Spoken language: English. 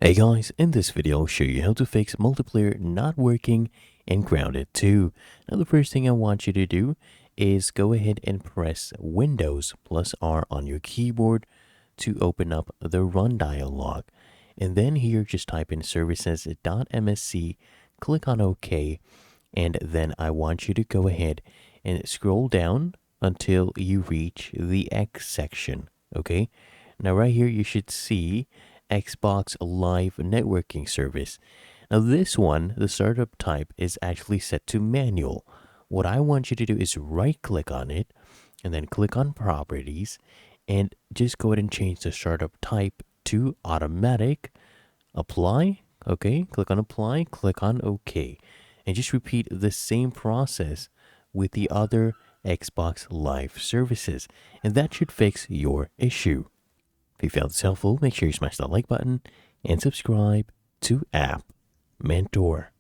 Hey guys, in this video I'll show you how to fix multiplayer not working in Grounded 2. Now the first thing I want you to do is go ahead and press Windows plus R on your keyboard to open up the run dialog. And then here just type in services.msc, click on OK, and then I want you to go ahead and scroll down until you reach the X section, okay? Now right here you should see Xbox Live Networking Service. Now this one, the startup type is actually set to manual. What I want you to do is right click on it and then click on properties and just go ahead and change the startup type to automatic. Apply, okay, click on apply, click on OK, and just repeat the same process with the other Xbox Live services, and that should fix your issue. If you found this helpful, make sure you smash that like button and subscribe to App Mentor.